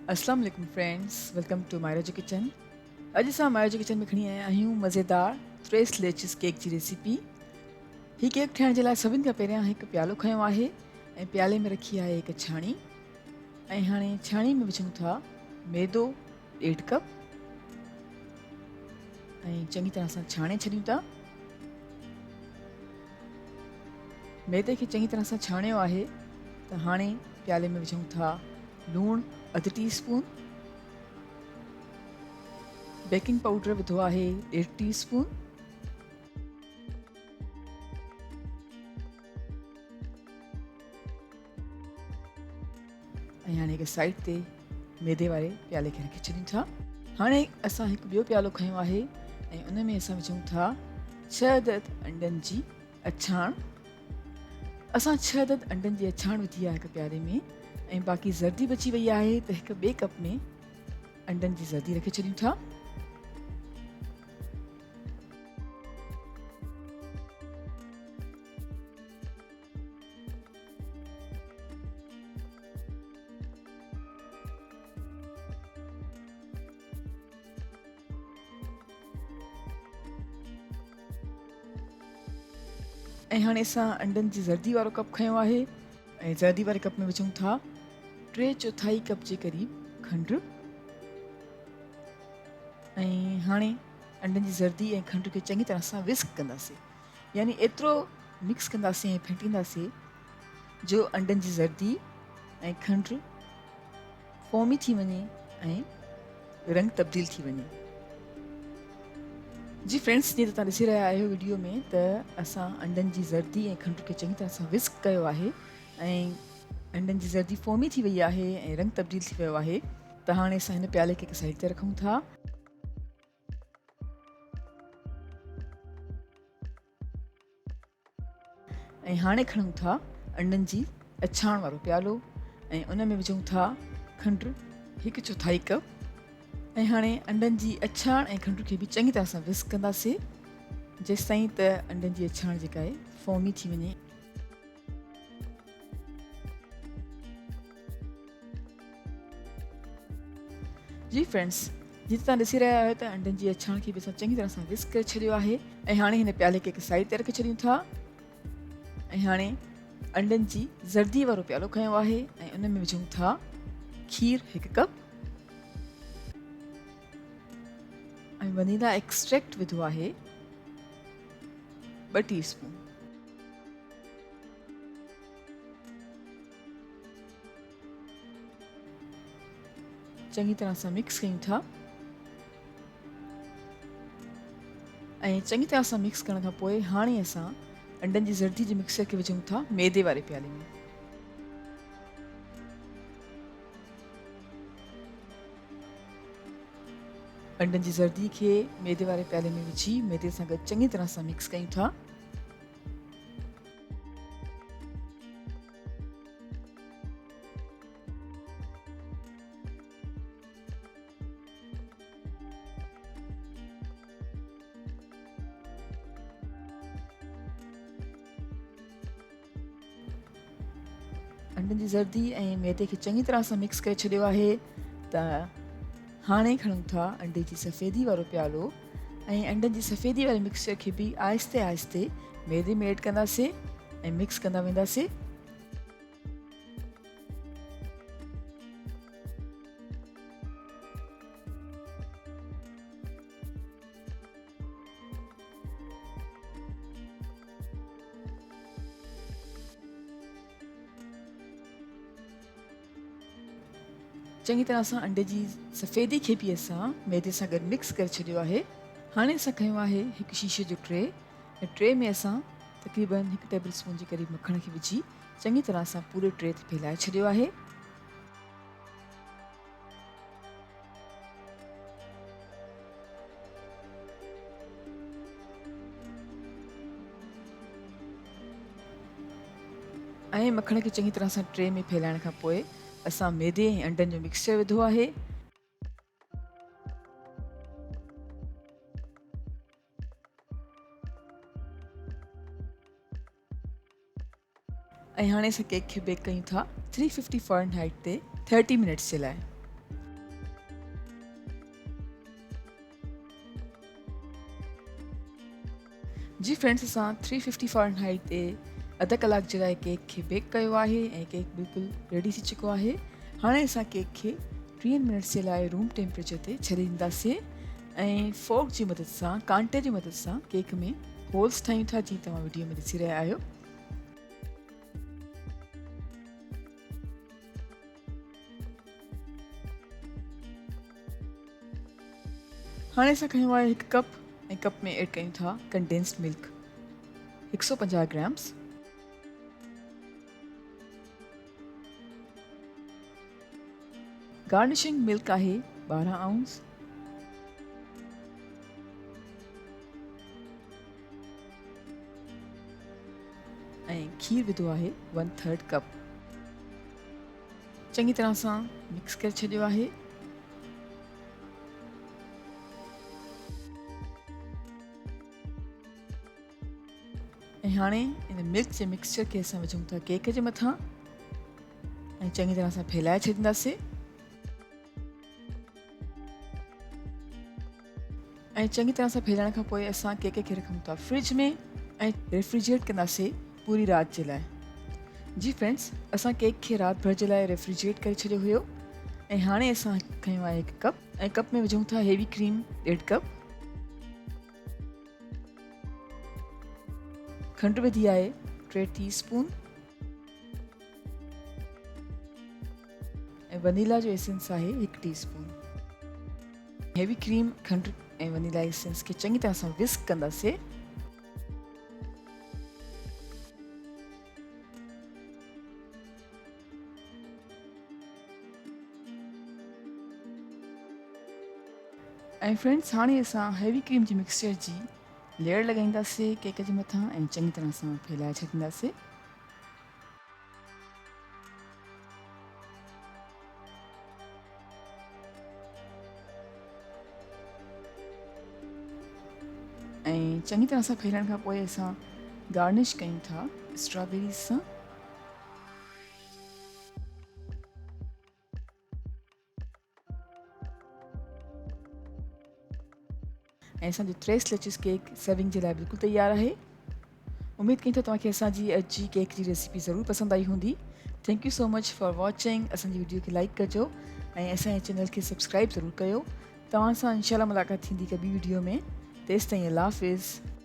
अस्सलाम वालेकुम friends, welcome two मायराजो kitchen. अॼु असां मायराजो किचन में खणी आया आहियूं मज़ेदार tres लेचिस केक जी रेसिपी। हीअ केक ठाहिण जे लाइ सभिनि खां पहिरियां हिकु प्यालो खयों आहे ऐं प्याले में रखी आहे हिकु छाणी। ऐं हाणे छाणी में विझूं था मैदो 1.5 कप ऐं चङी तरह सां छाणे छॾियूं था। मैदे खे चङी तरह सां छाणियो आहे त हाणे प्याले में विझूं था लूणु 1/2 टीस्पून, बेकिंग पाउडर विधो आहे 1.5 टीस्पून, ऐं हाणे हिकु साइड ते मैदे वारे प्याले खे रखी छॾियूं था। हाणे असां हिकु ॿियो प्यालो खयों आहे ऐं उन में असां विझूं था 6 अदद अंडनि जी अछाण। असां 6 अदद अंडनि जी अछाण विधी आहे हिकु प्याले में, ऐं बाक़ी ज़र्दी बची वई आहे त हिकु ॿिए कप में अंडनि जी ज़र्दी रखे छॾियूं था। ऐं हाणे असां अंडनि जी ज़र्दी वारो कप खयों आहे ऐं ज़र्दी वारे कप में विझूं था 3/4 कप जे क़रीब खंडु। ऐं हाणे अंडनि जी ज़र्दी ऐं खंडु खे चङी तरह सां विस्क कंदासीं, यानी एतिरो मिक्स कंदासीं ऐं फेंटींदासीं जो अंडनि जी ज़र्दी ऐं खंडु फोमी थी वञे ऐं रंग तब्दील थी वञे। जी फ्रेंड्स, जीअं त तव्हां ॾिसी रहिया आहियो वीडियो में त असां अंडनि जी ज़र्दी ऐं खंडु खे चङी तरह सां विस्क कयो आहे ऐं अंडनि जी ज़र्दी फोमी थी वई आहे ऐं रंग तब्दील थी वियो आहे। त हाणे असां हिन प्याले खे हिकु साइड ते रखूं था। ऐं हाणे खणूं था अंडनि जी अछाण वारो प्यालो ऐं उन में विझूं था खंडु 1/4 कप। ऐं हाणे अंडनि जी अछाण ऐं खंडु खे बि चङी तरह सां विस्क कंदासीं जेसि ताईं त अंडनि जी अछाण जेका आहे फोमी थी वञे। जी फ्रेंड्स, जीअं तव्हां ॾिसी रहिया आहियो त अंडनि जी अछाण खे बि असां चङी तरह सां विस्क करे छॾियो आहे ऐं हाणे हिन प्याले खे हिकु साइड ते रखे छॾियूं था। ऐं हाणे अंडनि जी ज़र्दी वारो प्यालो खयों आहे ऐं उन में विझूं था खीर 1 कप ऐं वनीला एक्सट्रैक्ट विधो आहे 2 टीस्पून। चङी तरह सां मिक्स कयूं था ऐं चङी तरह सां मिक्स करण खां पोइ हाणे असां अंडनि जी ज़र्दी जे मिक्सर खे विझूं था मैदे वारे प्याले में। अंडनि जी ज़र्दी खे मैदे वारे प्याले में विझी मैदे सां गॾु चङी तरह सां मिक्स कयूं था। अंडनि जी ज़र्दी ऐं मैदे खे चङी तरह सां मिक्स करे छॾियो आहे त हाणे खणूं था अंडे जी सफ़ेदी वारो प्यालो ऐं अंडनि जी सफ़ेदी वारे मिक्सचर खे बि आहिस्ते आहिस्ते मैदे में ऐड कंदासीं ऐं मिक्स कंदा वेंदासीं। चङी तरह सां अंडे जी सफ़ेदी खे बि असां मैदे सां गॾु मिक्स करे छॾियो आहे। हाणे असां खयों आहे हिकु शीशे जो ट्रे ऐं ट्रे में असां तक़रीबन 1 टेबल स्पून जे क़रीब मखण खे विझी चङी तरह सां पूरे ट्रे ते फैलाए छॾियो आहे। ऐं मखण खे चङी तरह सां ट्रे में फैलाइण खां पोइ असां मैदे ऐं अंडनि जो मिक्सचर विधो आहे ऐं हाणे असां केक खे बेक कयूं था 350 फ़ारेनहाइट ते 30 मिनट्स जे लाइ। जी फ्रेंड्स, असां 350 फ़ारेनहाइट ते अध कलाक जे लाइ केक खे बेक कयो आहे ऐं केक बिल्कुलु रेडी थी चुको आहे। हाणे असां केक खे 30 मिनट्स जे लाइ रूम टेम्परेचर ते छॾे ॾींदासीं ऐं फोर्क जी मदद सां, कांटे जी मदद सां केक में होल्स ठाहियूं था, जीअं तव्हां वीडियो में ॾिसी रहिया आहियो। हाणे असां खयो आहे हिकु कप ऐं कप में एड कयूं था condensed milk 150 grams. Garnishing milk आहे 12 आउंस। ऐं खीर विधो आहे 1/3 कप। चङी तरह सां मिक्स करे छॾियो आहे। ऐं हाणे इन मिल्क जे मिक्सचर खे असां विझूं था केक जे मथां ऐं चङी तरह सां फैलाए छॾींदासीं। ऐं चङी तरह सां फैलाइण खां पोइ असां केक खे रखूं था फ्रिज में ऐं रेफ्रिजरेट कंदासीं पूरी राति जे लाइ। जी फ्रेंड्स, असां केक खे राति भर जे लाइ रेफ्रिजरेट करे छॾियो हुयो ऐं हाणे असां खयो आहे हिकु कप ऐं कप में विझूं था हेवी क्रीम 1/2 कप। खंडु विधी आहे 3 टीस्पून ऐं वनीला जो एसेंस आहे 1 टीस्पून। हेवी क्रीम, खंडु ऐं वनीला एसेंस खे चङी तरह सां विस्क कंदासीं। ऐं फ्रेंड्स, हाणे असां हेवी क्रीम जी मिक्सचर जी लेयर लॻाईंदासीं केक जे मथां ऐं चङी तरह सां फैलाए छॾींदासीं। ऐं चङी तरह सां फैलाइण खां पोइ असां गार्निश कयूं था स्ट्रॉबेरीज़ सां। ऐं असांजो 3 स्लेचिस केक सर्विंग जे लाइ बिल्कुलु तयारु आहे। उमेदु कयूं था तव्हांखे असांजी अॼु जी केक जी रेसिपी ज़रूरु पसंदि आई हूंदी। Thank you so much for watching. असांजी वीडियो खे लाइक कजो ऐं असांजे चैनल खे सब्सक्राइब ज़रूरु कयो। तव्हां सां इंशाल्लाह मुलाक़ात थींदी हिकु ॿी वीडियो में। तेसिताईं अल्लाह हाफ़िज़।